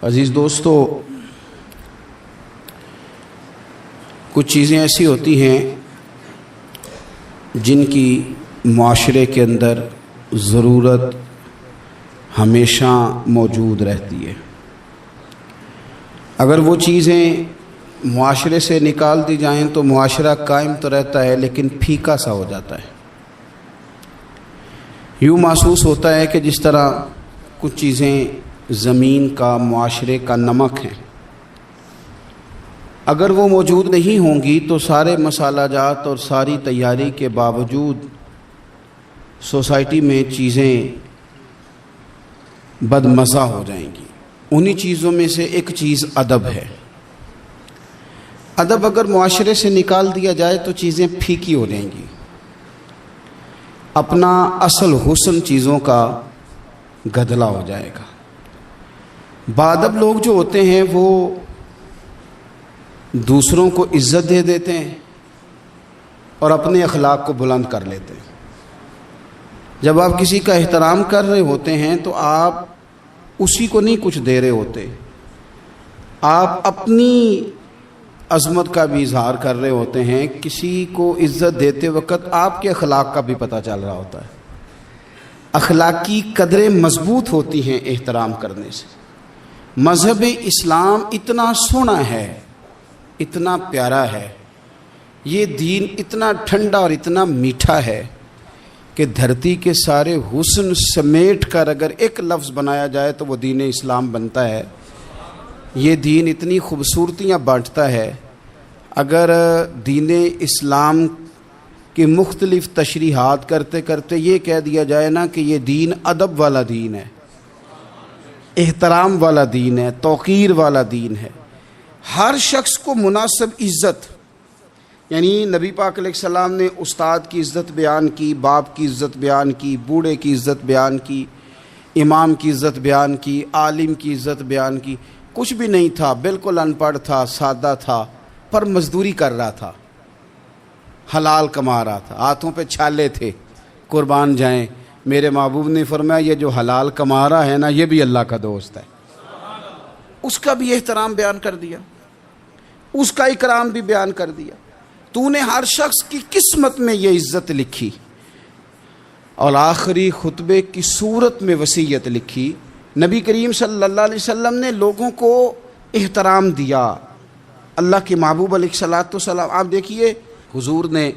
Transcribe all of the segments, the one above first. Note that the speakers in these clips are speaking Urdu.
عزیز دوستو، کچھ چیزیں ایسی ہوتی ہیں جن کی معاشرے کے اندر ضرورت ہمیشہ موجود رہتی ہے۔ اگر وہ چیزیں معاشرے سے نکال دی جائیں تو معاشرہ قائم تو رہتا ہے لیکن پھیکا سا ہو جاتا ہے۔ یوں محسوس ہوتا ہے کہ جس طرح کچھ چیزیں زمین کا، معاشرے کا نمک ہیں، اگر وہ موجود نہیں ہوں گی تو سارے مسالہ جات اور ساری تیاری کے باوجود سوسائٹی میں چیزیں بدمزہ ہو جائیں گی۔ انہی چیزوں میں سے ایک چیز ادب ہے۔ ادب اگر معاشرے سے نکال دیا جائے تو چیزیں پھیکی ہو جائیں گی، اپنا اصل حسن چیزوں کا گدلا ہو جائے گا۔ باادب لوگ جو ہوتے ہیں وہ دوسروں کو عزت دے دیتے ہیں اور اپنے اخلاق کو بلند کر لیتے ہیں۔ جب آپ کسی کا احترام کر رہے ہوتے ہیں تو آپ اسی کو نہیں کچھ دے رہے ہوتے، آپ اپنی عظمت کا بھی اظہار کر رہے ہوتے ہیں۔ کسی کو عزت دیتے وقت آپ کے اخلاق کا بھی پتہ چل رہا ہوتا ہے۔ اخلاقی قدریں مضبوط ہوتی ہیں احترام کرنے سے۔ مذہب اسلام اتنا سونا ہے، اتنا پیارا ہے، یہ دین اتنا ٹھنڈا اور اتنا میٹھا ہے کہ دھرتی کے سارے حسن سمیٹ کر اگر ایک لفظ بنایا جائے تو وہ دین اسلام بنتا ہے۔ یہ دین اتنی خوبصورتیاں بانٹتا ہے، اگر دین اسلام کی مختلف تشریحات کرتے کرتے یہ کہہ دیا جائے نا کہ یہ دین ادب والا دین ہے، احترام والا دین ہے، توقیر والا دین ہے، ہر شخص کو مناسب عزت، یعنی نبی پاک علیہ السلام نے استاد کی عزت بیان کی، باپ کی عزت بیان کی، بوڑھے کی عزت بیان کی، امام کی عزت بیان کی، عالم کی عزت بیان کی۔ کچھ بھی نہیں تھا، بالکل ان پڑھ تھا، سادہ تھا، پر مزدوری کر رہا تھا، حلال کما رہا تھا، ہاتھوں پہ چھالے تھے، قربان جائیں۔ میرے محبوب نے فرمایا یہ جو حلال کما رہا ہے نا یہ بھی اللہ کا دوست ہے۔ اس کا بھی احترام بیان کر دیا، اس کا اکرام بھی بیان کر دیا۔ تو نے ہر شخص کی قسمت میں یہ عزت لکھی اور آخری خطبے کی صورت میں وصیت لکھی۔ نبی کریم صلی اللہ علیہ وسلم نے لوگوں کو احترام دیا۔ اللہ کے محبوب علیہ الصلوۃ والسلام، آپ دیکھیے حضور نے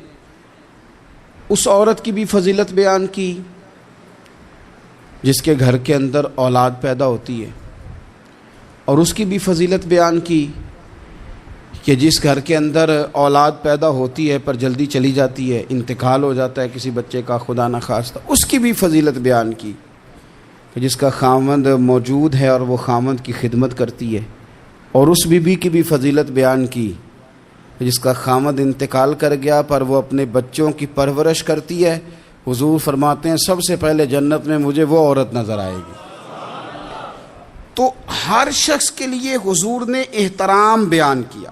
اس عورت کی بھی فضیلت بیان کی جس کے گھر کے اندر اولاد پیدا ہوتی ہے، اور اس کی بھی فضیلت بیان کی کہ جس گھر کے اندر اولاد پیدا ہوتی ہے پر جلدی چلی جاتی ہے، انتقال ہو جاتا ہے کسی بچے کا خدا نخواستہ، اس کی بھی فضیلت بیان کی کہ جس کا خاوند موجود ہے اور وہ خاوند کی خدمت کرتی ہے، اور اس بیوی کی بھی فضیلت بیان کی کہ جس کا خاوند انتقال کر گیا پر وہ اپنے بچوں کی پرورش کرتی ہے۔ حضور فرماتے ہیں سب سے پہلے جنت میں مجھے وہ عورت نظر آئے گی۔ تو ہر شخص کے لیے حضور نے احترام بیان کیا،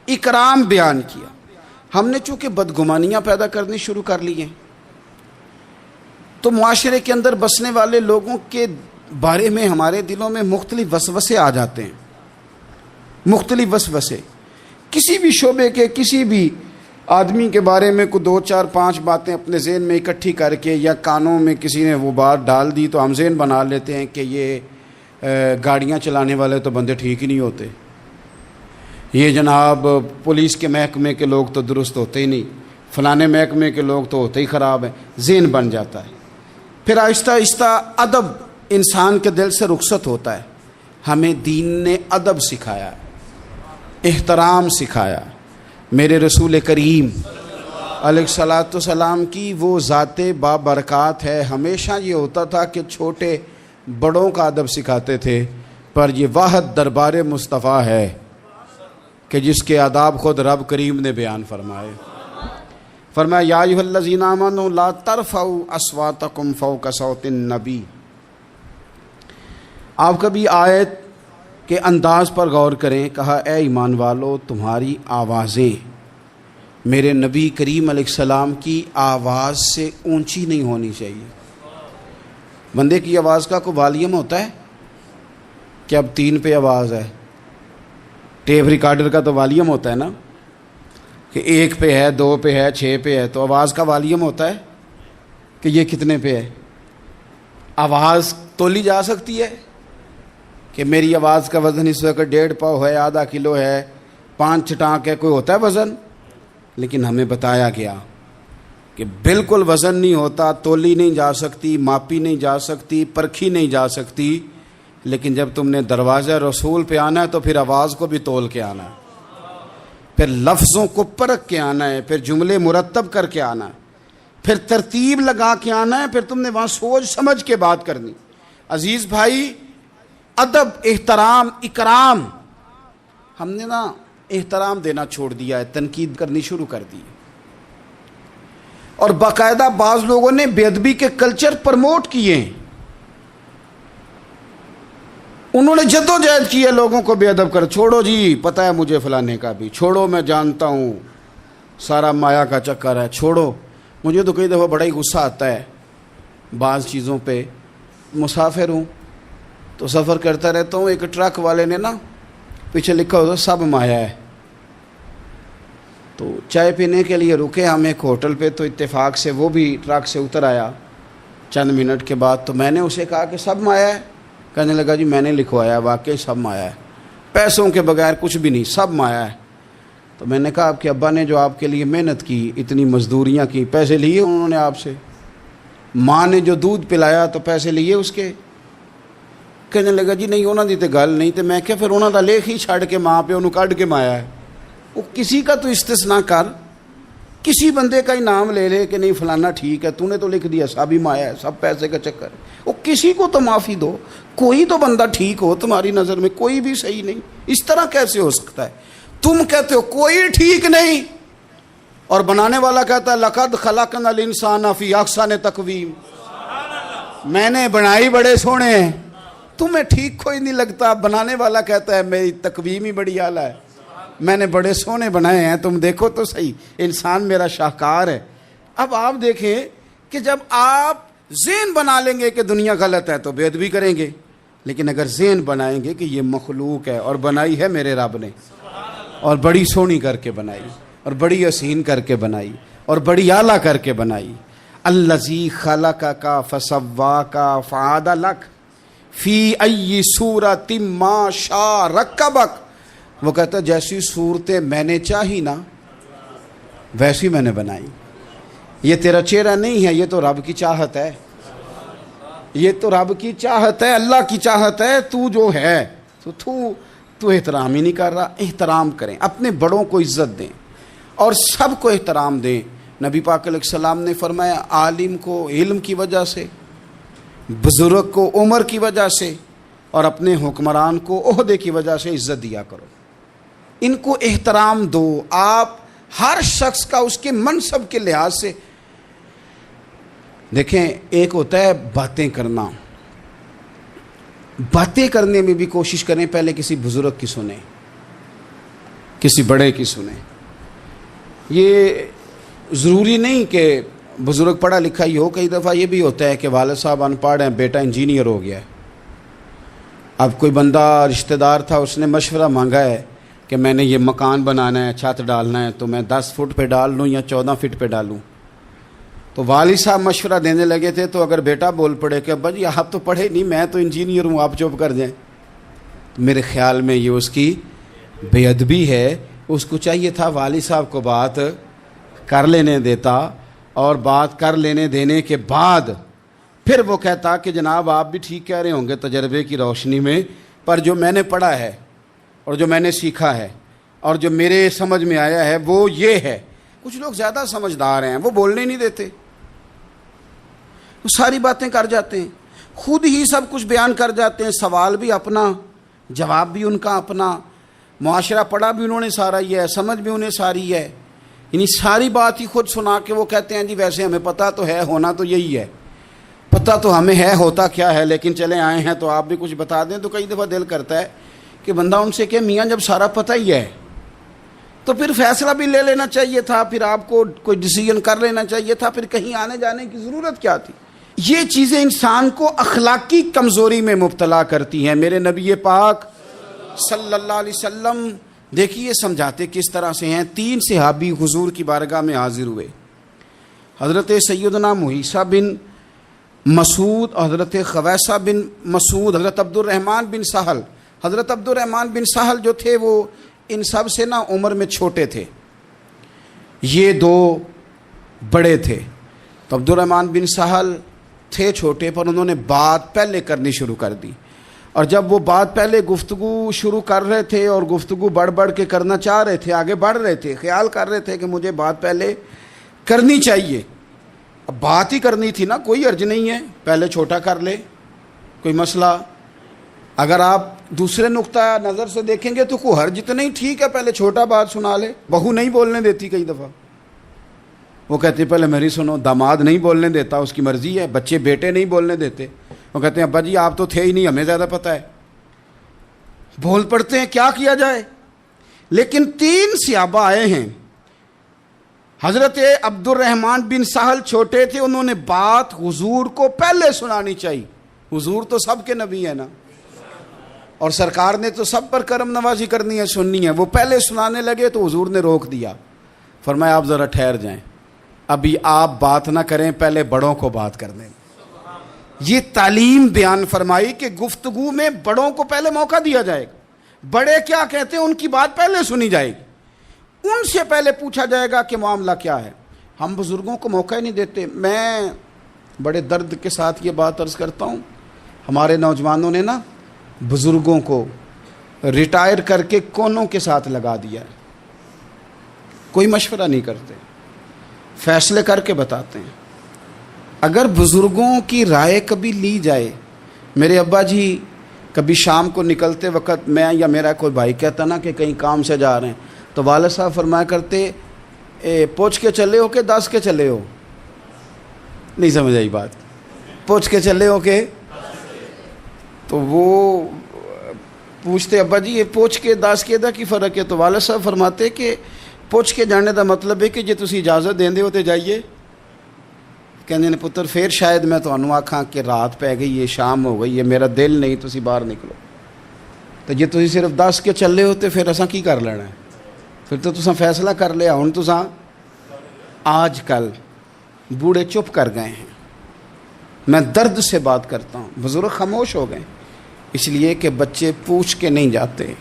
اکرام بیان کیا۔ ہم نے چونکہ بدگمانیاں پیدا کرنی شروع کر لی ہیں تو معاشرے کے اندر بسنے والے لوگوں کے بارے میں ہمارے دلوں میں مختلف وسوسے آ جاتے ہیں، مختلف وسوسے۔ کسی بھی شعبے کے کسی بھی آدمی کے بارے میں کوئی 2 4 5 باتیں اپنے ذہن میں اکٹھی کر کے یا کانوں میں کسی نے وہ بات ڈال دی تو ہم ذہن بنا لیتے ہیں کہ یہ گاڑیاں چلانے والے تو بندے ٹھیک ہی نہیں ہوتے، یہ جناب پولیس کے محکمے کے لوگ تو درست ہوتے ہی نہیں، فلانے محکمے کے لوگ تو ہوتے ہی خراب ہیں، ذہن بن جاتا ہے۔ پھر آہستہ آہستہ ادب انسان کے دل سے رخصت ہوتا ہے۔ ہمیں دین نے ادب سکھایا، احترام سکھایا۔ میرے رسول کریم علیہ الصلوۃ والسلام کی وہ ذات بابرکات ہے، ہمیشہ یہ ہوتا تھا کہ چھوٹے بڑوں کا ادب سکھاتے تھے، پر یہ واحد دربار مصطفیٰ ہے کہ جس کے آداب خود رب کریم نے بیان فرمائے۔ فرمایا یا ایھا الذین آمنوا لا ترفعوا اصواتکم فوق صوت النبی۔ آپ کبھی آیت کے انداز پر غور کریں، کہا اے ایمان والو تمہاری آوازیں میرے نبی کریم علیہ السلام کی آواز سے اونچی نہیں ہونی چاہیے۔ بندے کی آواز کا کوئی والیوم ہوتا ہے؟ کہ اب 3 پہ آواز ہے. ٹیپ ریکارڈر کا تو والیوم ہوتا ہے نا کہ 1 پہ ہے، 2 پہ ہے، 6 پہ ہے. تو آواز کا والیوم ہوتا ہے کہ یہ کتنے پہ ہے. آواز تولی جا سکتی ہے کہ میری آواز کا وزن اس وقت 1.5 پاؤ ہے، آدھا کلو ہے، 5 چٹانک ہے، کوئی ہوتا ہے وزن؟ لیکن ہمیں بتایا گیا کہ بالکل وزن نہیں ہوتا، تولی نہیں جا سکتی، ماپی نہیں جا سکتی، پرکھی نہیں جا سکتی. لیکن جب تم نے دروازہ رسول پہ آنا ہے تو پھر آواز کو بھی تول کے آنا ہے، پھر لفظوں کو پرکھ کے آنا ہے، پھر جملے مرتب کر کے آنا ہے، پھر ترتیب لگا کے آنا ہے، پھر تم نے وہاں سوچ سمجھ کے بات کرنی. عزیز بھائی، ادب، احترام، اکرام، ہم نے نا احترام دینا چھوڑ دیا ہے، تنقید کرنی شروع کر دی. اور باقاعدہ بعض لوگوں نے بے ادبی کے کلچر پرموٹ کیے ہیں. انہوں نے جدوجہد کی ہے لوگوں کو بے ادب کر. چھوڑو جی، پتہ ہے مجھے فلانے کا بھی، چھوڑو میں جانتا ہوں سارا مایا کا چکر ہے، چھوڑو. مجھے تو کئی دفعہ بڑا ہی غصہ آتا ہے بعض چیزوں پہ. مسافر ہوں تو سفر کرتا رہتا ہوں، ایک ٹرک والے نے نا پیچھے لکھا ہوتا سب مایا ہے. تو چائے پینے کے لیے رکے ہم ایک ہوٹل پہ، تو اتفاق سے وہ بھی ٹرک سے اتر آیا چند منٹ کے بعد. تو میں نے اسے کہا کہ سب مایا ہے؟ کہنے لگا جی میں نے لکھوایا، واقعی سب مایا ہے، پیسوں کے بغیر کچھ بھی نہیں، سب مایا ہے. تو میں نے کہا آپ کے ابا نے جو آپ کے لیے محنت کی، اتنی مزدوریاں کی، پیسے لیے انہوں نے آپ سے؟ ماں نے جو دودھ پلایا تو پیسے لیے اس کے؟ کہنے لگا جی نہیں انہوں دی تے گل نہیں. تو میں کہ پھر انہوں دا لکھ ہی چھڑ کے ماں پہ انہوں کڈ کے مایا ہے. وہ کسی کا تو استثناء کر، کسی بندے کا ہی نام لے لے کہ نہیں فلانا ٹھیک ہے، تو نے تو لکھ دیا سب ہی مایا ہے، سب پیسے کا چکر ہے. وہ کسی کو تو معافی دو، کوئی تو بندہ ٹھیک ہو تمہاری نظر میں، کوئی بھی صحیح نہیں. اس طرح کیسے ہو سکتا ہے؟ تم کہتے ہو کوئی ٹھیک نہیں، اور بنانے والا کہتا ہے لقد خلقنا الانسان فی احسن تقویم، میں نے بنائی بڑے سونے ہیں، تمہیں ٹھیک کوئی نہیں لگتا. بنانے والا کہتا ہے میری تقویم ہی بڑی اعلیٰ ہے، میں نے بڑے سونے بنائے ہیں، تم دیکھو تو صحیح، انسان میرا شاہکار ہے. اب آپ دیکھیں کہ جب آپ ذہن بنا لیں گے کہ دنیا غلط ہے تو بے ادبی کریں گے، لیکن اگر ذہن بنائیں گے کہ یہ مخلوق ہے اور بنائی ہے میرے رب نے، اور بڑی سونی کر کے بنائی، اور بڑی حسین کر کے بنائی، اور بڑی اعلیٰ کر کے بنائی. الذی خلقک فسواک فعدلک فی ای صورت ما شاء رکبک. وہ کہتا ہے جیسی صورتیں میں نے چاہی نا ویسی میں نے بنائی. یہ تیرا چہرہ نہیں ہے، یہ تو رب کی چاہت ہے، یہ تو رب کی چاہت ہے، اللہ کی چاہت ہے. تو جو ہے تو احترام ہی نہیں کر رہا. احترام کریں، اپنے بڑوں کو عزت دیں اور سب کو احترام دیں. نبی پاک علیہ السلام نے فرمایا عالم کو علم کی وجہ سے، بزرگ کو عمر کی وجہ سے، اور اپنے حکمران کو عہدے کی وجہ سے عزت دیا کرو. ان کو احترام دو. آپ ہر شخص کا اس کے منصب کے لحاظ سے دیکھیں. ایک ہوتا ہے باتیں کرنا، باتیں کرنے میں بھی کوشش کریں پہلے کسی بزرگ کی سنیں، کسی بڑے کی سنیں. یہ ضروری نہیں کہ بزرگ پڑھا لکھا ہی ہو. کئی دفعہ یہ بھی ہوتا ہے کہ والد صاحب ان پڑھ ہیں، بیٹا انجینئر ہو گیا ہے. اب کوئی بندہ رشتہ دار تھا، اس نے مشورہ مانگا ہے کہ میں نے یہ مکان بنانا ہے، چھت ڈالنا ہے، تو میں 10 فٹ پہ ڈال لوں یا 14 فٹ پہ ڈالوں. تو والد صاحب مشورہ دینے لگے تھے، تو اگر بیٹا بول پڑے کہ ابا جی آپ تو پڑھے نہیں، میں تو انجینئر ہوں، آپ چپ کر جائیں، تو میرے خیال میں یہ اس کی بے ادبی ہے. اس کو چاہیے تھا والد صاحب کو بات کر لینے دیتا، اور بات کر لینے دینے کے بعد پھر وہ کہتا کہ جناب آپ بھی ٹھیک کہہ رہے ہوں گے تجربے کی روشنی میں، پر جو میں نے پڑھا ہے اور جو میں نے سیکھا ہے اور جو میرے سمجھ میں آیا ہے وہ یہ ہے. کچھ لوگ زیادہ سمجھدار ہیں، وہ بولنے نہیں دیتے، وہ ساری باتیں کر جاتے ہیں، خود ہی سب کچھ بیان کر جاتے ہیں. سوال بھی اپنا، جواب بھی ان کا اپنا، معاشرہ پڑھا بھی انہوں نے سارا ہی ہے، سمجھ بھی انہیں ساری ہے، یعنی ساری بات ہی خود سنا کے وہ کہتے ہیں جی ویسے ہمیں پتہ تو ہے، ہونا تو یہی ہے، پتہ تو ہمیں ہے ہوتا کیا ہے، لیکن چلے آئے ہیں تو آپ بھی کچھ بتا دیں. تو کئی دفعہ دل کرتا ہے کہ بندہ ان سے کہ میاں جب سارا پتہ ہی ہے تو پھر فیصلہ بھی لے لینا چاہیے تھا، پھر آپ کو کوئی ڈیسیژن کر لینا چاہیے تھا، پھر کہیں آنے جانے کی ضرورت کیا تھی. یہ چیزیں انسان کو اخلاقی کمزوری میں مبتلا کرتی ہیں۔ میرے نبی پاک صلی اللہ علیہ وسلم دیکھیے سمجھاتے کس طرح سے ہیں۔ 3 صحابی حضور کی بارگاہ میں حاضر ہوئے، حضرت سیدنا محیصہ بن مسعود، حضرت خویصہ بن مسعود، حضرت عبد الرحمن بن سہل۔ حضرت عبد الرحمن بن سہل جو تھے وہ ان سب سے عمر میں چھوٹے تھے، یہ 2 بڑے تھے۔ تو عبد الرحمن بن سہل تھے چھوٹے، پر انہوں نے بات پہلے کرنی شروع کر دی، اور جب وہ بات پہلے گفتگو شروع کر رہے تھے اور گفتگو بڑھ بڑھ کے کرنا چاہ رہے تھے، آگے بڑھ رہے تھے، خیال کر رہے تھے کہ مجھے بات پہلے کرنی چاہیے، اب بات ہی کرنی تھی نا، کوئی حرج نہیں ہے، پہلے چھوٹا کر لے، کوئی مسئلہ۔ اگر آپ دوسرے نقطہ نظر سے دیکھیں گے تو کوئی حرج تو نہیں، ٹھیک ہے پہلے چھوٹا بات سنا لے۔ بہو نہیں بولنے دیتی کئی دفعہ، وہ کہتے پہلے میری سنو، داماد نہیں بولنے دیتا، اس کی مرضی ہے، بچے بیٹے نہیں بولنے دیتے، وہ کہتے ہیں ابا جی آپ تو تھے ہی نہیں، ہمیں زیادہ پتہ ہے، بول پڑتے ہیں، کیا کیا جائے۔ لیکن 3 صحابہ آئے ہیں، حضرت عبد الرحمن بن سہل چھوٹے تھے، انہوں نے بات حضور کو پہلے سنانی چاہیے، حضور تو سب کے نبی ہیں نا، اور سرکار نے تو سب پر کرم نوازی کرنی ہے، سننی ہے۔ وہ پہلے سنانے لگے تو حضور نے روک دیا، فرمایا آپ ذرا ٹھہر جائیں، ابھی آپ بات نہ کریں، پہلے بڑوں کو بات کر دیں۔ یہ تعلیم بیان فرمائی کہ گفتگو میں بڑوں کو پہلے موقع دیا جائے گا، بڑے کیا کہتے ہیں ان کی بات پہلے سنی جائے گی، ان سے پہلے پوچھا جائے گا کہ معاملہ کیا ہے۔ ہم بزرگوں کو موقع ہی نہیں دیتے۔ میں بڑے درد کے ساتھ یہ بات عرض کرتا ہوں، ہمارے نوجوانوں نے نا بزرگوں کو ریٹائر کر کے کونوں کے ساتھ لگا دیا ہے، کوئی مشورہ نہیں کرتے، فیصلے کر کے بتاتے ہیں۔ اگر بزرگوں کی رائے کبھی لی جائے، میرے ابا جی کبھی شام کو نکلتے وقت میں یا میرا کوئی بھائی کہتا نا کہ کہیں کام سے جا رہے ہیں، تو والد صاحب فرمایا کرتے پوچھ کے چلے ہو کہ 10 کے چلے ہو؟ نہیں سمجھ آئی بات، پوچھ کے چلے ہو کہ؟ تو وہ پوچھتے ابا جی یہ پوچھ کے 10 کے دا کی فرق ہے؟ تو والد صاحب فرماتے کہ پوچھ کے جانے دا مطلب ہے کہ جے تسی اجازت دیندے ہو تے جائیے۔ کہندے نے پتر پھر شاید میں تانوں آکھاں کہ رات پہ گئی ہے، شام ہو گئی ہے، میرا دل نہیں، تسی باہر نکلو۔ تو جے تسی صرف 10 کے چلے ہو تے پھر اساں کی کر لینا ہے؟ پھر تو تساں فیصلہ کر لیا، ہن تساں۔ آج کل بوڑھے چپ کر گئے ہیں، میں درد سے بات کرتا ہوں، بزرگ خاموش ہو گئے، اس لیے کہ بچے پوچھ کے نہیں جاتے،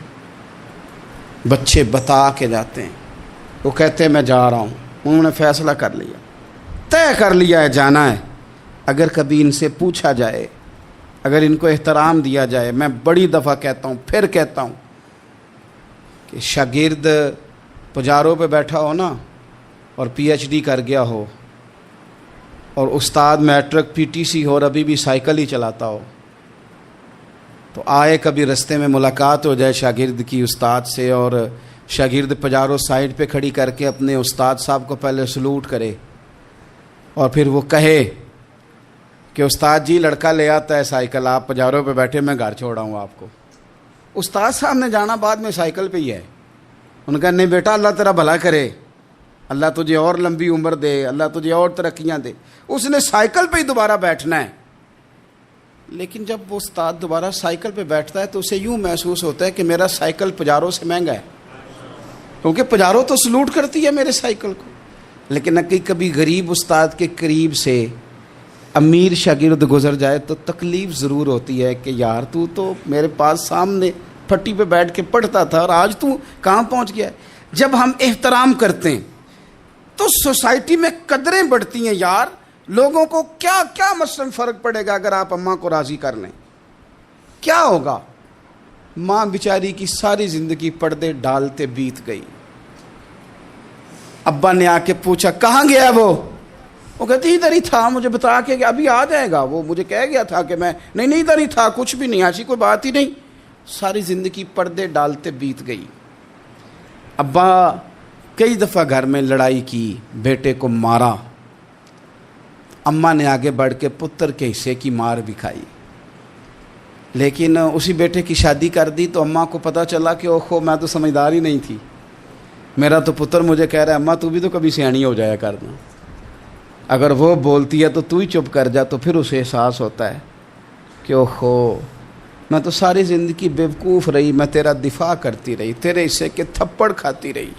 بچے بتا کے جاتے ہیں۔ وہ کہتے ہیں میں جا رہا ہوں، انہوں نے فیصلہ کر لیا، طے کر لیا ہے جانا ہے۔ اگر کبھی ان سے پوچھا جائے، اگر ان کو احترام دیا جائے، میں بڑی دفعہ کہتا ہوں، پھر کہتا ہوں کہ شاگرد پجاروں پہ بیٹھا ہو نا اور پی ایچ ڈی کر گیا ہو، اور استاد میٹرک پی ٹی سی ہو اور ابھی بھی سائیکل ہی چلاتا ہو، تو آئے کبھی رستے میں ملاقات ہو جائے شاگرد کی استاد سے، اور شاگرد پجاروں سائڈ پہ کھڑی کر کے اپنے استاد صاحب کو پہلے سلوٹ کرے، اور پھر وہ کہے کہ استاد جی لڑکا لے آتا ہے سائیکل، آپ پجاروں پہ بیٹھے، میں گھر چھوڑا ہوں آپ کو۔ استاد صاحب نے جانا بعد میں سائیکل پہ ہی ہے، ان کا نہیں بیٹا اللہ تیرا بھلا کرے، اللہ تجھے اور لمبی عمر دے، اللہ تجھے اور ترقیاں دے، اس نے سائیکل پہ ہی دوبارہ بیٹھنا ہے۔ لیکن جب وہ استاد دوبارہ سائیکل پہ بیٹھتا ہے تو اسے یوں محسوس ہوتا ہے کہ میرا سائیکل پجاروں سے مہنگا ہے، کیونکہ پجاروں تو سلوٹ کرتی ہے میرے سائیکل کو۔ لیکن کبھی غریب استاد کے قریب سے امیر شاگرد گزر جائے تو تکلیف ضرور ہوتی ہے کہ یار تو میرے پاس سامنے پھٹی پہ بیٹھ کے پڑھتا تھا اور آج تو کہاں پہنچ گیا ہے۔ جب ہم احترام کرتے ہیں تو سوسائٹی میں قدریں بڑھتی ہیں یار۔ لوگوں کو کیا مثلاً فرق پڑے گا اگر آپ اماں کو راضی کر لیں؟ کیا ہوگا؟ ماں بیچاری کی ساری زندگی پردے ڈالتے بیت گئی، ابا نے آ کے پوچھا کہاں گیا وہ کہتی ادھر ہی تھا، مجھے بتا کے کہ ابھی آ جائے گا، وہ مجھے کہہ گیا تھا کہ میں نہیں ادھر ہی تھا، کچھ بھی نہیں، ایسی کوئی بات ہی نہیں۔ ساری زندگی پردے ڈالتے بیت گئی۔ ابا کئی دفعہ گھر میں لڑائی کی، بیٹے کو مارا، اماں نے آگے بڑھ کے پتر کے حصے کی مار بھی کھائی، لیکن اسی بیٹے کی شادی کر دی تو اماں کو پتہ چلا کہ اوہو میں تو سمجھدار ہی نہیں تھی، میرا تو پتر مجھے کہہ رہا ہے اماں تو بھی تو کبھی سیانی ہو جایا کرنا۔ اگر وہ بولتی ہے تو تو ہی چپ کر جا، تو پھر اسے احساس ہوتا ہے کہ اوہو میں تو ساری زندگی بیوقوف رہی، میں تیرا دفاع کرتی رہی، تیرے حصے کے تھپڑ کھاتی رہی،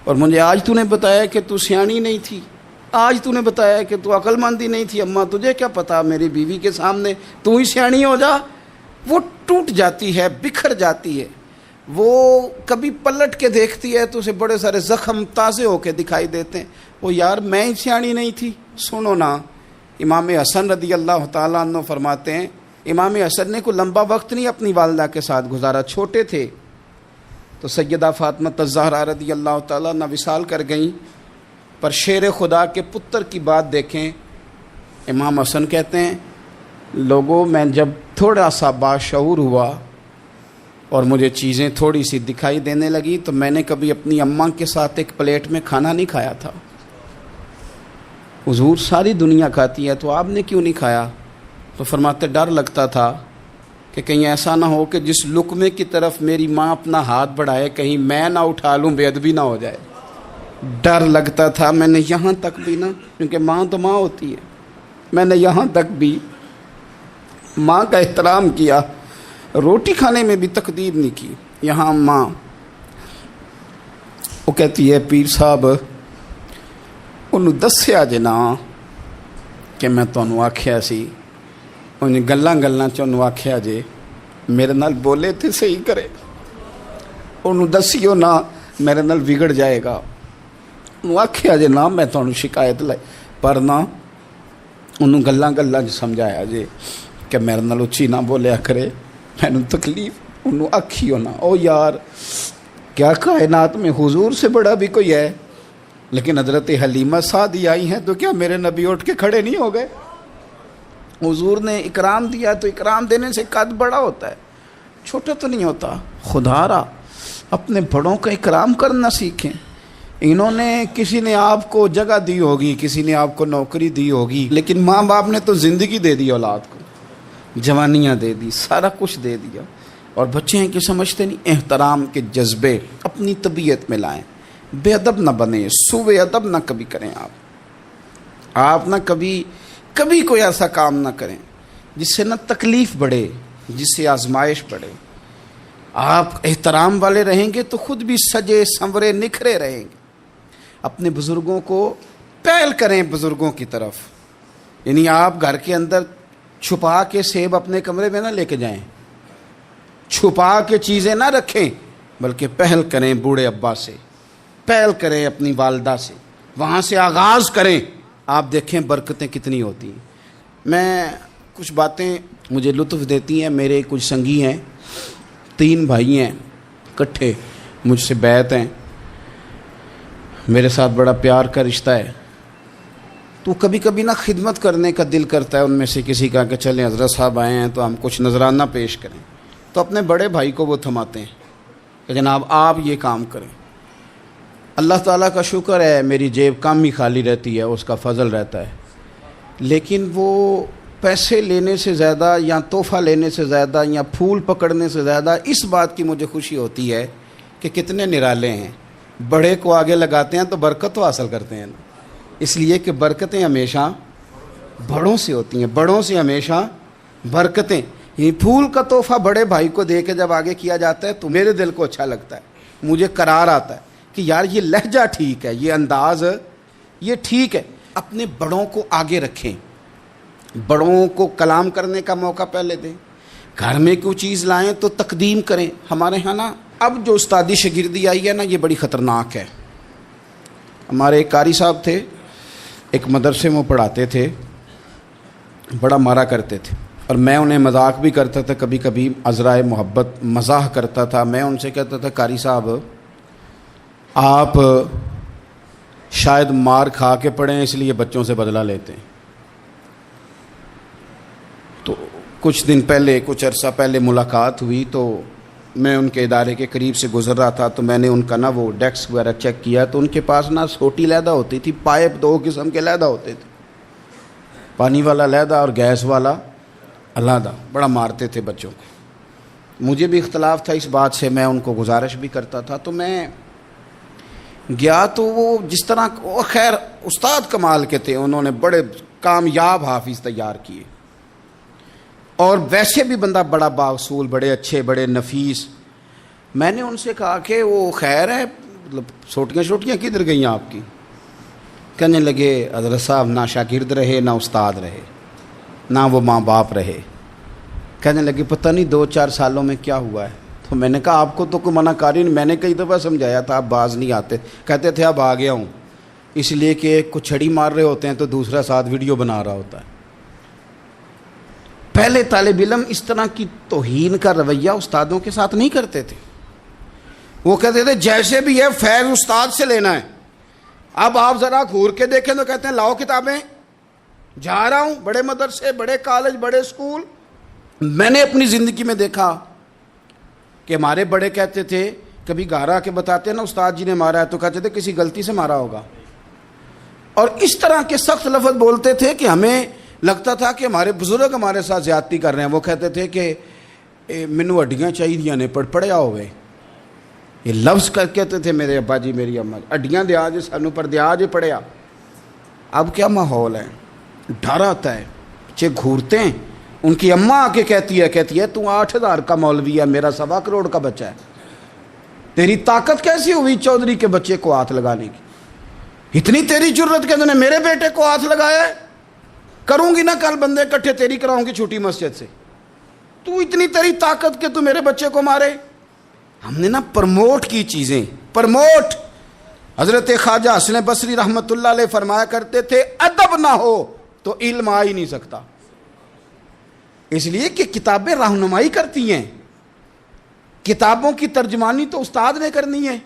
اور مجھے آج تو نے بتایا کہ تو سیانی نہیں تھی، آج تو نے بتایا کہ تو عقل مندی نہیں تھی، اماں تجھے کیا پتا، میری بیوی کے سامنے تو ہی سیانی ہو جا۔ وہ ٹوٹ جاتی ہے، بکھر جاتی ہے، وہ کبھی پلٹ کے دیکھتی ہے تو اسے بڑے سارے زخم تازے ہو کے دکھائی دیتے ہیں، وہ یار میں ہی سیانی نہیں تھی۔ سنو نا، امام حسن رضی اللہ تعالیٰ عنہ فرماتے ہیں، امام حسن نے کوئی لمبا وقت نہیں اپنی والدہ کے ساتھ گزارا، چھوٹے تھے تو سیدہ فاطمہ الزہرا رضی اللہ تعالیٰ عنہ وصال کر گئیں، پر شیر خدا کے پتر کی بات دیکھیں، امام حسن کہتے ہیں لوگوں میں جب تھوڑا سا باشعور ہوا اور مجھے چیزیں تھوڑی سی دکھائی دینے لگی تو میں نے کبھی اپنی اماں کے ساتھ ایک پلیٹ میں کھانا نہیں کھایا تھا۔ حضور ساری دنیا کھاتی ہے تو آپ نے کیوں نہیں کھایا؟ تو فرماتے ڈر لگتا تھا کہ کہیں ایسا نہ ہو کہ جس لقمے کی طرف میری ماں اپنا ہاتھ بڑھائے کہیں میں نہ اٹھا لوں، بے ادبی نہ ہو جائے۔ ڈر لگتا تھا، میں نے یہاں تک بھی نا، کیونکہ ماں تو ماں ہوتی ہے، میں نے یہاں تک بھی ماں کا احترام کیا، روٹی کھانے میں بھی تقدیر نہیں کی۔ یہاں ماں وہ کہتی ہے پیر صاحب انہوں دسیا جے نا کہ میں تانوں آکھیا سی، انہیں گلاں چانوں آکھیا جے میرے نال بولے تھے صحیح کرے، انہوں دسیو نا میرے نال بگڑ جائے گا، انہوں آکھیا جے نا میں تانوں شکایت لائے، پر نہ انہوں گلاں سمجھایا جے کہ میرے نال اچھی نہ بولیا کرے، میں تکلیف، انہوں آکھیو نا۔ او یار کیا کائنات میں حضور سے بڑا بھی کوئی ہے؟ لیکن حضرت حلیمہ سعدی آئی ہیں تو کیا میرے نبی اٹھ کے کھڑے نہیں ہو گئے؟ حضور نے اکرام دیا تو اکرام دینے سے قد بڑا ہوتا ہے، چھوٹا تو نہیں ہوتا۔ خدا را اپنے بڑوں کا اکرام کرنا سیکھیں۔ انہوں نے کسی نے آپ کو جگہ دی ہوگی، کسی نے آپ کو نوکری دی ہوگی، لیکن ماں باپ نے تو زندگی دے دی اولاد کو، جوانیاں دے دی، سارا کچھ دے دیا، اور بچے ہیں کہ سمجھتے نہیں۔ احترام کے جذبے اپنی طبیعت میں لائیں، بے ادب نہ بنیں، سوء ادب نہ کبھی کریں، آپ نہ کبھی کوئی ایسا کام نہ کریں جس سے نہ تکلیف بڑھے، جس سے آزمائش بڑھے۔ آپ احترام والے رہیں گے تو خود بھی سجے سنورے نکھرے رہیں گے۔ اپنے بزرگوں کو پہل کریں، بزرگوں کی طرف، یعنی آپ گھر کے اندر چھپا کے سیب اپنے کمرے میں نہ لے کے جائیں، چھپا کے چیزیں نہ رکھیں، بلکہ پہل کریں بوڑھے ابا سے، پہل کریں اپنی والدہ سے، وہاں سے آغاز کریں، آپ دیکھیں برکتیں کتنی ہوتی ہیں۔ میں کچھ باتیں مجھے لطف دیتی ہیں، میرے کچھ سنگی ہیں، 3 بھائی ہیں اکٹھے، مجھ سے بیعت ہیں، میرے ساتھ بڑا پیار کا رشتہ ہے، تو کبھی کبھی نا خدمت کرنے کا دل کرتا ہے ان میں سے کسی کا کہ چلیں حضرت صاحب آئے ہیں تو ہم کچھ نذرانہ پیش کریں، تو اپنے بڑے بھائی کو وہ تھماتے ہیں کہ جناب آپ یہ کام کریں۔ اللہ تعالیٰ کا شکر ہے میری جیب کم ہی خالی رہتی ہے، اس کا فضل رہتا ہے، لیکن وہ پیسے لینے سے زیادہ یا تحفہ لینے سے زیادہ یا پھول پکڑنے سے زیادہ اس بات کی مجھے خوشی ہوتی ہے کہ کتنے نرالے ہیں، بڑے کو آگے لگاتے ہیں تو برکت تو حاصل کرتے ہیں نا، اس لیے کہ برکتیں ہمیشہ بڑوں سے ہوتی ہیں، بڑوں سے ہمیشہ برکتیں۔ یہ پھول کا تحفہ بڑے بھائی کو دے کے جب آگے کیا جاتا ہے تو میرے دل کو اچھا لگتا ہے، مجھے قرار آتا ہے کہ یار یہ لہجہ ٹھیک ہے، یہ انداز یہ ٹھیک ہے۔ اپنے بڑوں کو آگے رکھیں، بڑوں کو کلام کرنے کا موقع پہلے دیں، گھر میں کوئی چیز لائیں تو تقدیم کریں۔ ہمارے ہاں نا اب جو استادی شاگردی آئی ہے نا یہ بڑی خطرناک ہے۔ ہمارے ایک قاری صاحب تھے، ایک مدرسے میں پڑھاتے تھے، بڑا مارا کرتے تھے، اور میں انہیں مذاق بھی کرتا تھا، کبھی کبھی عذرائے محبت مزاح کرتا تھا۔ میں ان سے کہتا تھا قاری صاحب آپ شاید مار کھا کے پڑھیں اس لیے بچوں سے بدلہ لیتے ہیں۔ تو کچھ دن پہلے، کچھ عرصہ پہلے ملاقات ہوئی تو میں ان کے ادارے کے قریب سے گزر رہا تھا، تو میں نے ان کا نا وہ ڈیسک وغیرہ چیک کیا تو ان کے پاس نا سوٹی علیحدہ ہوتی تھی، پائپ 2 قسم کے علیحدہ ہوتے تھے، پانی والا علیحدہ اور گیس والا علیحدہ، بڑا مارتے تھے بچوں کو۔ مجھے بھی اختلاف تھا اس بات سے، میں ان کو گزارش بھی کرتا تھا، تو میں گیا تو وہ جس طرح خیر استاد کمال کے تھے، انہوں نے بڑے کامیاب حافظ تیار کیے، اور ویسے بھی بندہ بڑا بااصول، بڑے اچھے، بڑے نفیس۔ میں نے ان سے کہا کہ وہ خیر ہے، مطلب چھوٹیاں کدھر گئیں آپ کی؟ کہنے لگے حضرت صاحب نہ شاگرد رہے، نہ استاد رہے، نہ وہ ماں باپ رہے۔ کہنے لگے پتہ نہیں 2-4 سالوں میں کیا ہوا ہے۔ تو میں نے کہا آپ کو تو کوئی منع کاری نہیں، میں نے کئی دفعہ سمجھایا تھا، آپ باز نہیں آتے۔ کہتے تھے اب آ گیا ہوں، اس لیے کہ ایک کو چھڑی مار رہے ہوتے ہیں تو دوسرا ساتھ ویڈیو بنا رہا ہوتا ہے۔ پہلے طالب علم اس طرح کی توہین کا رویہ استادوں کے ساتھ نہیں کرتے تھے، وہ کہتے تھے جیسے بھی ہے فیض استاد سے لینا ہے۔ اب آپ ذرا گھور کے دیکھیں تو کہتے ہیں لاؤ کتابیں، جا رہا ہوں بڑے مدرسے، بڑے کالج، بڑے اسکول۔ میں نے اپنی زندگی میں دیکھا کہ ہمارے بڑے کہتے تھے، کبھی گھر کے بتاتے نا استاد جی نے مارا ہے، تو کہتے تھے کسی غلطی سے مارا ہوگا، اور اس طرح کے سخت لفظ بولتے تھے کہ ہمیں لگتا تھا کہ ہمارے بزرگ ہمارے ساتھ زیادتی کر رہے ہیں۔ وہ کہتے تھے کہ مینوں ہڈیاں چاہیے نے پڑھیا ہوئے، یہ لفظ کہتے تھے میرے ابا جی میری اماں، ہڈیاں دیا جی سانوں پر دیا جی پڑھیا۔ اب کیا ماحول ہے، ڈر آتا ہے، بچے گھورتے ہیں۔ ان کی اماں آ کے کہتی ہے تو 8,000 کا مولوی ہے، میرا 1.25 کروڑ کا بچہ ہے، تیری طاقت کیسی ہوئی چودھری کے بچے کو ہاتھ لگانے کی؟ اتنی تیری جرت کہ تو نے میرے بیٹے کو ہاتھ لگایا ہے؟ کروں گی نا کل بندے اکٹھے، تیری کراؤں گی چھوٹی مسجد سے، تو اتنی تیری طاقت کہ تو میرے بچے کو مارے۔ ہم نے نا پرموٹ کی چیزیں، پرموٹ۔ حضرت خواجہ حسن بصری رحمۃ اللہ علیہ فرمایا کرتے تھے ادب نہ ہو تو علم آ ہی نہیں سکتا، اس لیے کہ کتابیں رہنمائی کرتی ہیں، کتابوں کی ترجمانی تو استاد نے کرنی ہے۔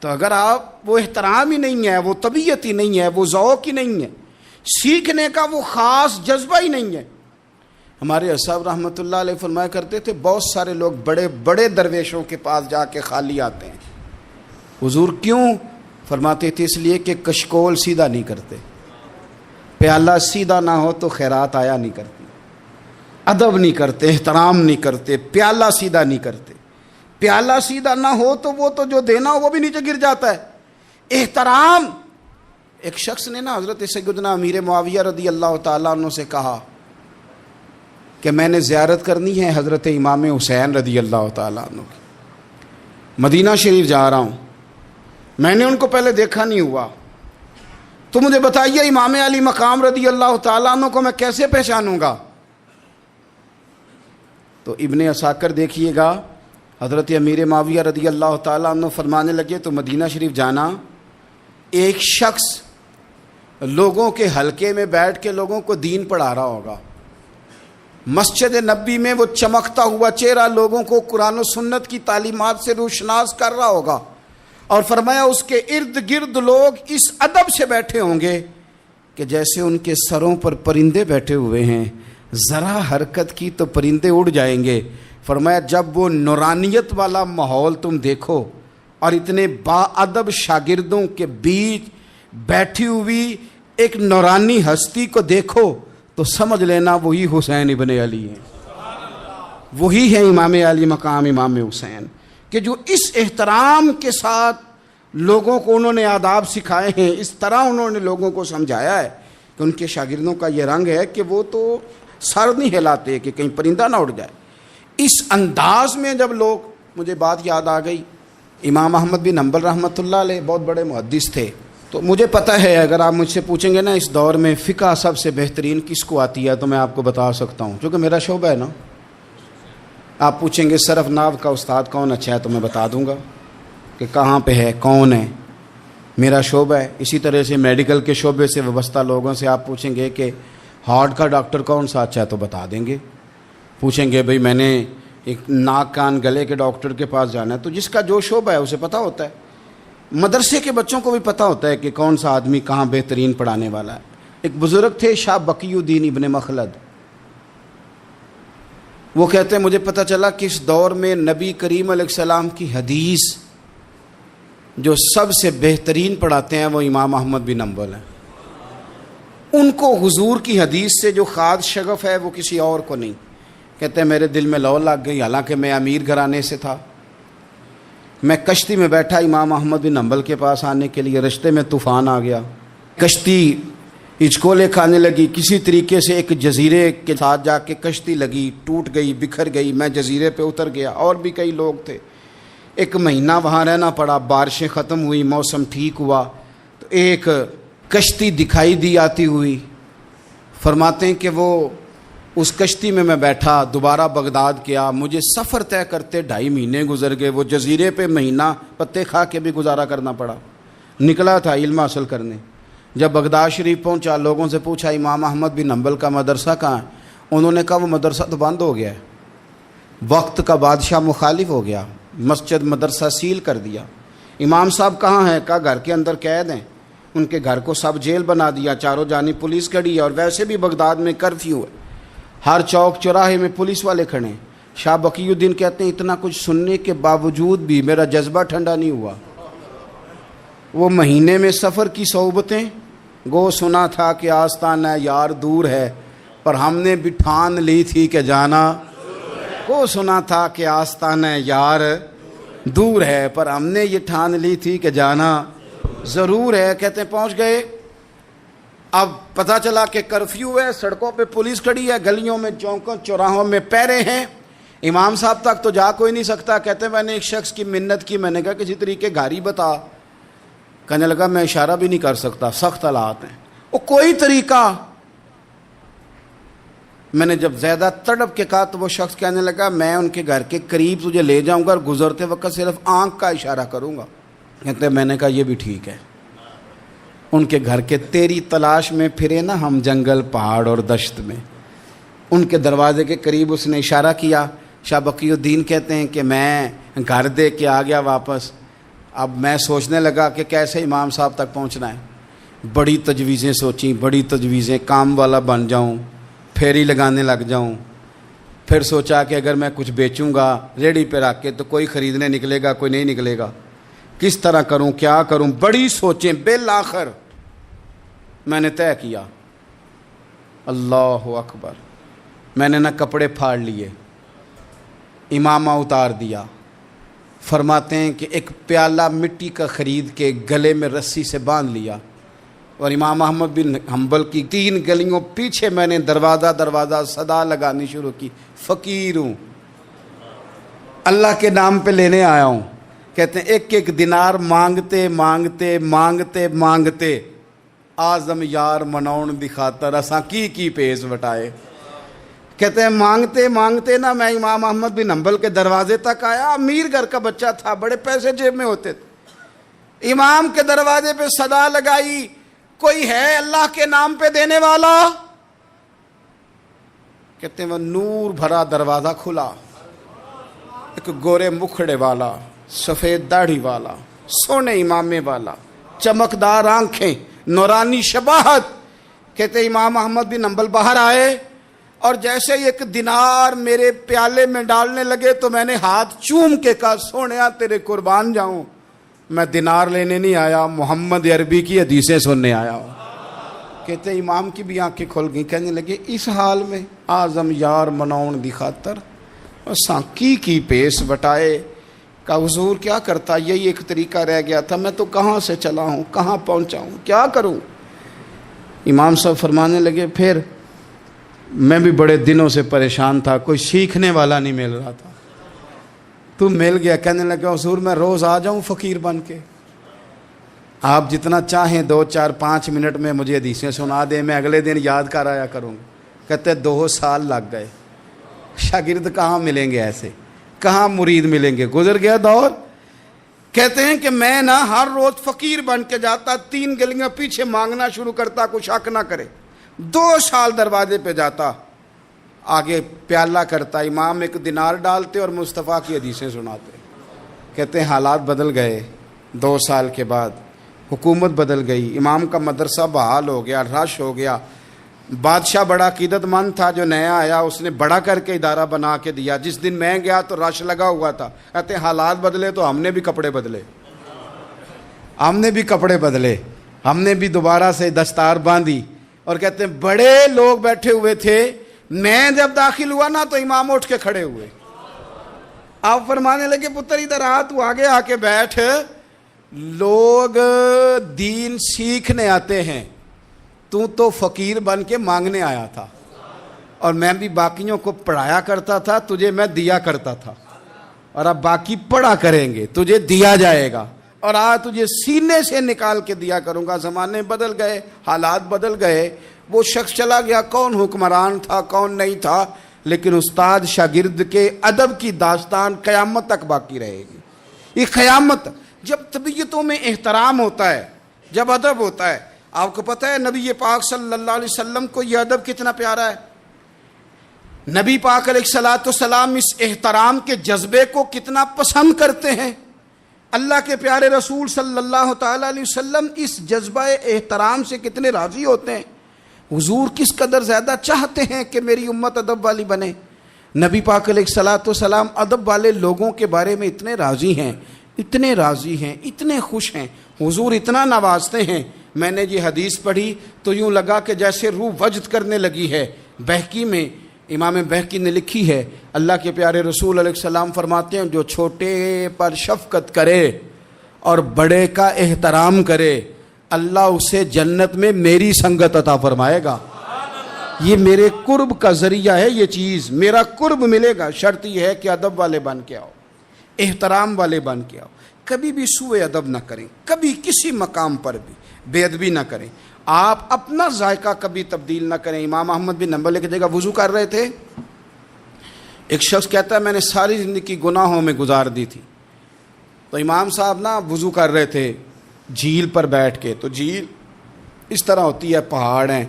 تو اگر آپ وہ احترام ہی نہیں ہے، وہ طبیعت ہی نہیں ہے، وہ ذوق ہی نہیں ہے، سیکھنے کا وہ خاص جذبہ ہی نہیں ہے۔ ہمارے اصحاب رحمۃ اللہ علیہ فرمایا کرتے تھے بہت سارے لوگ بڑے بڑے درویشوں کے پاس جا کے خالی آتے ہیں۔ حضور کیوں؟ فرماتے تھے اس لیے کہ کشکول سیدھا نہیں کرتے، پیالہ سیدھا نہ ہو تو خیرات آیا نہیں کرتی، ادب نہیں کرتے، احترام نہیں کرتے، پیالہ سیدھا نہیں کرتے۔ پیالہ سیدھا نہ ہو تو وہ تو جو دینا ہو وہ بھی نیچے گر جاتا ہے۔ احترام، ایک شخص نے نا حضرت سیدنا امیر معاویہ رضی اللہ تعالیٰ عنہ سے کہا کہ میں نے زیارت کرنی ہے حضرت امام حسین رضی اللہ تعالیٰ عنہ کی، مدینہ شریف جا رہا ہوں، میں نے ان کو پہلے دیکھا نہیں ہوا، تو مجھے بتائیے امام علی مقام رضی اللہ تعالیٰ عنہ کو میں کیسے پہچانوں گا؟ تو ابن عساکر دیکھیے گا، حضرت امیر معاویہ رضی اللہ تعالیٰ عنہ فرمانے لگے تو مدینہ شریف جانا، ایک شخص لوگوں کے حلقے میں بیٹھ کے لوگوں کو دین پڑھا رہا ہوگا، مسجد نبی میں وہ چمکتا ہوا چہرہ لوگوں کو قرآن و سنت کی تعلیمات سے روشناس کر رہا ہوگا، اور فرمایا اس کے ارد گرد لوگ اس ادب سے بیٹھے ہوں گے کہ جیسے ان کے سروں پر پرندے بیٹھے ہوئے ہیں، ذرا حرکت کی تو پرندے اڑ جائیں گے۔ فرمایا جب وہ نورانیت والا ماحول تم دیکھو اور اتنے با ادب شاگردوں کے بیچ بیٹھی ہوئی ایک نورانی ہستی کو دیکھو تو سمجھ لینا وہی حسین ابن علی ہیں، وہی ہے امام علی مقام امام حسین، کہ جو اس احترام کے ساتھ لوگوں کو انہوں نے آداب سکھائے ہیں، اس طرح انہوں نے لوگوں کو سمجھایا ہے کہ ان کے شاگردوں کا یہ رنگ ہے کہ وہ تو سر نہیں ہلاتے کہ کہیں پرندہ نہ اڑ جائے۔ اس انداز میں جب لوگ، مجھے بات یاد آ گئی، امام احمد بن حنبل رحمۃ اللہ علیہ بہت بڑے محدث تھے، تو مجھے پتہ ہے اگر آپ مجھ سے پوچھیں گے نا اس دور میں فقہ سب سے بہترین کس کو آتی ہے تو میں آپ کو بتا سکتا ہوں، کیونکہ میرا شعبہ ہے نا۔ آپ پوچھیں گے صرف ناو کا استاد کون اچھا ہے تو میں بتا دوں گا کہ کہاں پہ ہے، کون ہے، میرا شعبہ ہے۔ اسی طرح سے میڈیکل کے شعبے سے وابستہ لوگوں سے آپ پوچھیں گے کہ ہارٹ کا ڈاکٹر کون سا اچھا ہے تو بتا دیں گے۔ پوچھیں گے بھئی میں نے ایک ناک کان گلے کے ڈاکٹر کے پاس جانا ہے، تو جس کا جو شعبہ ہے اسے پتہ ہوتا ہے۔ مدرسے کے بچوں کو بھی پتہ ہوتا ہے کہ کون سا آدمی کہاں بہترین پڑھانے والا ہے۔ ایک بزرگ تھے شاہ بقی الدین ابن مخلد، وہ کہتے ہیں مجھے پتہ چلا کہ اس دور میں نبی کریم علیہ السلام کی حدیث جو سب سے بہترین پڑھاتے ہیں وہ امام احمد بن حنبل ہیں۔ ان کو حضور کی حدیث سے جو خاص شغف ہے وہ کسی اور کو نہیں۔ کہتے ہیں میرے دل میں لو لگ گئی، حالانکہ میں امیر گھرانے سے تھا، میں کشتی میں بیٹھا امام احمد بن حنبل کے پاس آنے کے لیے، رشتے میں طوفان آ گیا، کشتی ہچکولے کھانے لگی، کسی طریقے سے ایک جزیرے کے ساتھ جا کے کشتی لگی، ٹوٹ گئی، بکھر گئی، میں جزیرے پہ اتر گیا، اور بھی کئی لوگ تھے، 1 مہینہ وہاں رہنا پڑا، بارشیں ختم ہوئی، موسم ٹھیک ہوا تو ایک کشتی دکھائی دی آتی ہوئی، فرماتے ہیں کہ وہ اس کشتی میں بیٹھا، دوبارہ بغداد کیا، مجھے سفر طے کرتے 2.5 مہینے گزر گئے، وہ جزیرے پہ مہینہ پتے کھا کے بھی گزارا کرنا پڑا، نکلا تھا علم حاصل کرنے، جب بغداد شریف پہنچا لوگوں سے پوچھا امام احمد بن حنبل کا مدرسہ کہاں ہے؟ انہوں نے کہا وہ مدرسہ تو بند ہو گیا ہے، وقت کا بادشاہ مخالف ہو گیا، مسجد مدرسہ سیل کر دیا۔ امام صاحب کہاں ہیں؟ کہا گھر کے اندر قید ہیں، ان کے گھر کو سب جیل بنا دیا، چاروں جانب پولیس کھڑی ہے، اور ویسے بھی بغداد میں کرفیو ہے، ہر چوک چوراہے میں پولیس والے کھڑے ہیں۔ شاہ بقی الدین کہتے ہیں اتنا کچھ سننے کے باوجود بھی میرا جذبہ ٹھنڈا نہیں ہوا، وہ مہینے میں سفر کی صحبتیں، گو سنا تھا کہ آستانہ یار دور ہے، پر ہم نے بھی ٹھان لی تھی کہ جانا، گو سنا تھا کہ آستانہ یار دور ہے، پر ہم نے یہ ٹھان لی تھی کہ جانا ضرور ہے۔ کہتے ہیں پہنچ گئے، اب پتہ چلا کہ کرفیو ہے، سڑکوں پہ پولیس کھڑی ہے، گلیوں میں چوکوں چوراہوں میں پہرے ہیں، امام صاحب تک تو جا کوئی نہیں سکتا۔ کہتے ہیں میں نے ایک شخص کی منت کی، میں نے کہا کسی طریقے گاڑی بتا، کہنے لگا میں اشارہ بھی نہیں کر سکتا، سخت حالات ہیں، وہ کوئی طریقہ۔ میں نے جب زیادہ تڑپ کے کہا تو وہ شخص کہنے لگا میں ان کے گھر کے قریب تجھے لے جاؤں گا اور گزرتے وقت صرف آنکھ کا اشارہ کروں گا۔ کہتے ہیں میں نے کہا یہ بھی ٹھیک ہے۔ ان کے گھر کے تیری تلاش میں پھرے نا ہم جنگل پہاڑ اور دشت میں، ان کے دروازے کے قریب اس نے اشارہ کیا۔ شاہ بقی الدین کہتے ہیں کہ میں گھر دے کے آ گیا واپس، اب میں سوچنے لگا کہ کیسے امام صاحب تک پہنچنا ہے، بڑی تجویزیں سوچیں، بڑی تجویزیں، کام والا بن جاؤں، پھیری لگانے لگ جاؤں، پھر سوچا کہ اگر میں کچھ بیچوں گا ریڑھی پہ رکھ کے تو کوئی خریدنے نکلے گا، کوئی نہیں نکلے گا، کس طرح کروں، کیا کروں، بڑی سوچیں، بالآخر میں نے طے کیا، اللہ اکبر، میں نے نہ کپڑے پھاڑ لیے، امامہ اتار دیا۔ فرماتے ہیں کہ ایک پیالہ مٹی کا خرید کے گلے میں رسی سے باندھ لیا، اور امام احمد بن حنبل کی 3 گلیوں پیچھے میں نے دروازہ صدا لگانی شروع کی، فقیر ہوں، اللہ کے نام پہ لینے آیا ہوں۔ کہتے ہیں 1 دینار مانگتے مانگتے مانگتے مانگتے آزم یار مناؤن دی خاطر اساں کی پیس وٹائے۔ کہتے ہیں مانگتے مانگتے نا میں امام احمد بن حنبل کے دروازے تک آیا، امیر گھر کا بچہ تھا، بڑے پیسے جیب میں ہوتے تھے، امام کے دروازے پہ صدا لگائی، کوئی ہے اللہ کے نام پہ دینے والا؟ کہتے ہیں وہ نور بھرا دروازہ کھلا، ایک گورے مکھڑے والا، سفید داڑھی والا، سونے امامے والا، چمکدار آنکھیں، نورانی شباہت۔ کہتے امام احمد بن حنبل باہر آئے، اور جیسے 1 دینار میرے پیالے میں ڈالنے لگے تو میں نے ہاتھ چوم کے کہا سونیا تیرے قربان جاؤں، میں دینار لینے نہیں آیا، محمد عربی کی حدیثیں سننے آیا ہوں۔ کہتے امام کی بھی آنکھیں کھل گئیں، کہنے لگے اس حال میں آزم یار مناؤن دی خاطر سانکی کی پیس بٹائے۔ کہا حضور کیا کرتا، یہی ایک طریقہ رہ گیا تھا، میں تو کہاں سے چلا ہوں، کہاں پہنچا ہوں، کیا کروں؟ امام صاحب فرمانے لگے پھر میں بھی بڑے دنوں سے پریشان تھا، کوئی سیکھنے والا نہیں مل رہا تھا، تو مل گیا۔ کہنے لگا حضور میں روز آ جاؤں فقیر بن کے، آپ جتنا چاہیں 2 4 5 منٹ میں مجھے حدیثیں سنا دیں، میں اگلے دن یاد کر آیا کروں۔ کہتے 2 سال لگ گئے، شاگرد کہاں ملیں گے ایسے، کہاں مرید ملیں گے، گزر گیا دور۔ کہتے ہیں کہ میں نہ ہر روز فقیر بن کے جاتا، 3 گلیاں پیچھے مانگنا شروع کرتا، کوئی شک نہ کرے، 2 سال دروازے پہ جاتا، آگے پیالہ کرتا، امام 1 دینار ڈالتے اور مصطفیٰ کی حدیثیں سناتے۔ کہتے ہیں حالات بدل گئے، 2 سال کے بعد حکومت بدل گئی، امام کا مدرسہ بحال ہو گیا، رش ہو گیا، بادشاہ بڑا عقیدت مند تھا، جو نیا آیا اس نے بڑا کر کے ادارہ بنا کے دیا، جس دن میں گیا تو رش لگا ہوا تھا۔ کہتے ہیں حالات بدلے تو ہم نے بھی کپڑے بدلے، ہم نے بھی دوبارہ سے دستار باندھی، اور کہتے ہیں بڑے لوگ بیٹھے ہوئے تھے، میں جب داخل ہوا نا تو امام اٹھ کے کھڑے ہوئے، آپ فرمانے لگے پتر ادھر آ، تو آگے آ کے بیٹھ، لوگ دین سیکھنے آتے ہیں، تو فقیر بن کے مانگنے آیا تھا، اور میں بھی باقیوں کو پڑھایا کرتا تھا، تجھے میں دیا کرتا تھا، اور اب باقی پڑھا کریں گے، تجھے دیا جائے گا، اور آج تجھے سینے سے نکال کے دیا کروں گا۔ زمانے بدل گئے، حالات بدل گئے، وہ شخص چلا گیا، کون حکمران تھا کون نہیں تھا، لیکن استاد شاگرد کے ادب کی داستان قیامت تک باقی رہے گی۔ یہ قیامت جب طبیعتوں میں احترام ہوتا ہے، جب ادب ہوتا ہے۔ آپ کو پتہ ہے نبی پاک صلی اللہ علیہ وسلم کو یہ ادب کتنا پیارا ہے، نبی پاک علیہ الصلوۃ والسلام اس احترام کے جذبے کو کتنا پسند کرتے ہیں۔ اللہ کے پیارے رسول صلی اللہ تعالیٰ علیہ وسلم اس جذبہ احترام سے کتنے راضی ہوتے ہیں۔ حضور کس قدر زیادہ چاہتے ہیں کہ میری امت ادب والی بنے۔ نبی پاک علیہ الصلوۃ والسلام ادب والے لوگوں کے بارے میں اتنے راضی ہیں، اتنے راضی ہیں، اتنے خوش ہیں، حضور اتنا نوازتے ہیں۔ میں نے یہ حدیث پڑھی تو یوں لگا کہ جیسے روح وجد کرنے لگی ہے۔ بہقی میں امام بہقی نے لکھی ہے، اللہ کے پیارے رسول علیہ السلام فرماتے ہیں جو چھوٹے پر شفقت کرے اور بڑے کا احترام کرے، اللہ اسے جنت میں میری سنگت عطا فرمائے گا۔ یہ میرے قرب کا ذریعہ ہے، یہ چیز میرا قرب ملے گا۔ شرط یہ ہے کہ ادب والے بن کے آؤ، احترام والے بن کے آؤ، کبھی بھی سوء ادب نہ کریں، کبھی کسی مقام پر بھی بے ادبی نہ کریں، آپ اپنا ذائقہ کبھی تبدیل نہ کریں۔ امام احمد بن حنبل ایک جگہ وضو کر رہے تھے، ایک شخص کہتا ہے میں نے ساری زندگی گناہوں میں گزار دی تھی، تو امام صاحب نا وضو کر رہے تھے جھیل پر بیٹھ کے، تو جھیل اس طرح ہوتی ہے، پہاڑ ہیں،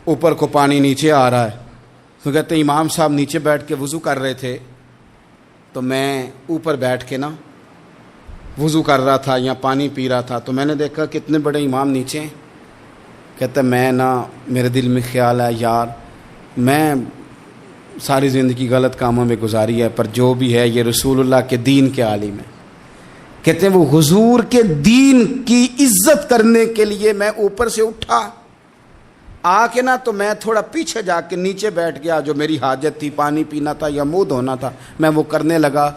اوپر کو پانی نیچے آ رہا ہے، تو کہتے ہیں امام صاحب نیچے بیٹھ کے وضو کر رہے تھے، تو میں اوپر بیٹھ کے نا وضو کر رہا تھا یا پانی پی رہا تھا، تو میں نے دیکھا کتنے بڑے امام نیچے ہیں۔ کہتا ہے میں نا میرے دل میں خیال ہے یار میں ساری زندگی غلط کاموں میں گزاری ہے، پر جو بھی ہے یہ رسول اللہ کے دین کے عالم ہے۔ کہتے ہیں وہ حضور کے دین کی عزت کرنے کے لیے میں اوپر سے اٹھا آ کے نا، تو میں تھوڑا پیچھے جا کے نیچے بیٹھ گیا، جو میری حاجت تھی پانی پینا تھا یا منہ دھونا تھا میں وہ کرنے لگا۔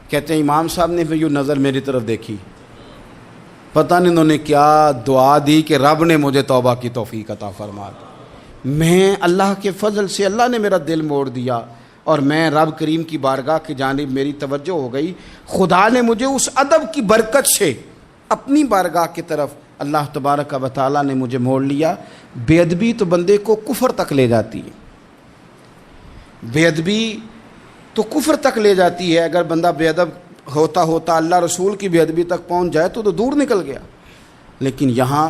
کہتے ہیں امام صاحب نے پھر یوں نظر میری طرف دیکھی، پتہ نہیں انہوں نے کیا دعا دی کہ رب نے مجھے توبہ کی توفیق عطا فرما دی۔ میں اللہ کے فضل سے اللہ نے میرا دل موڑ دیا، اور میں رب کریم کی بارگاہ کی جانب میری توجہ ہو گئی، خدا نے مجھے اس ادب کی برکت سے اپنی بارگاہ کی طرف اللہ تبارک و تعالیٰ نے مجھے موڑ لیا۔ بے ادبی تو بندے کو کفر تک لے جاتی ہے، بے ادبی تو کفر تک لے جاتی ہے۔ اگر بندہ بے ادب ہوتا ہوتا اللہ رسول کی بے ادبی تک پہنچ جائے تو دور نکل گیا، لیکن یہاں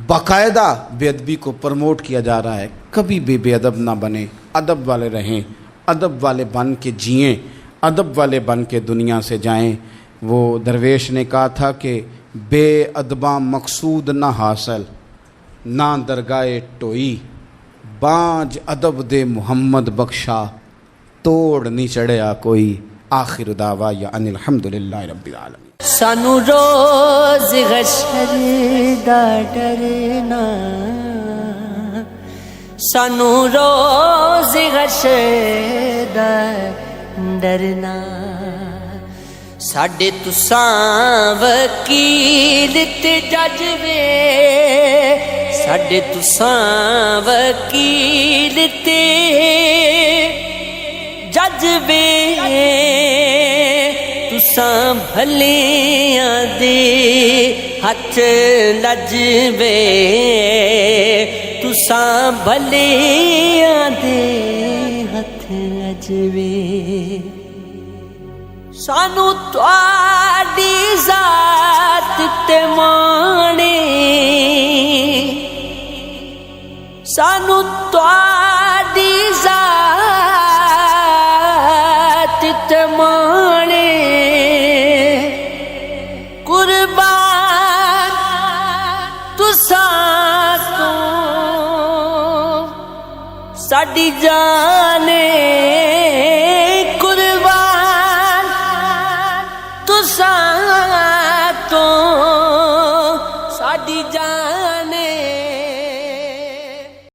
باقاعدہ بے ادبی کو پروموٹ کیا جا رہا ہے۔ کبھی بھی بے ادب نہ بنیں، ادب والے رہیں، ادب والے بن کے جئیں، ادب والے بن کے دنیا سے جائیں۔ وہ درویش نے کہا تھا کہ بے ادباں مقصود نہ حاصل، نہ درگاہ ٹوئی، بانج ادب دے محمد بخشا، توڑ نہیں چڑھیا کوئی، آخر دعوا یا ان الحمدللہ رب العالمین۔ سانو روز حشر دا ڈرنا، سانو روز حشر دا ڈرنا، ساڈے تساں وکیل تے جج وے، ساڈے تساں وکیل تے جج وے، تساں بھلیاں دے ہتھ لج وے، تساں بھلیاں دے ہتھ لج وے، سانو تواڈی ذات تے مانے، سانو تواڈی ذات تے مانے، قربان تساں تو ساڈی جان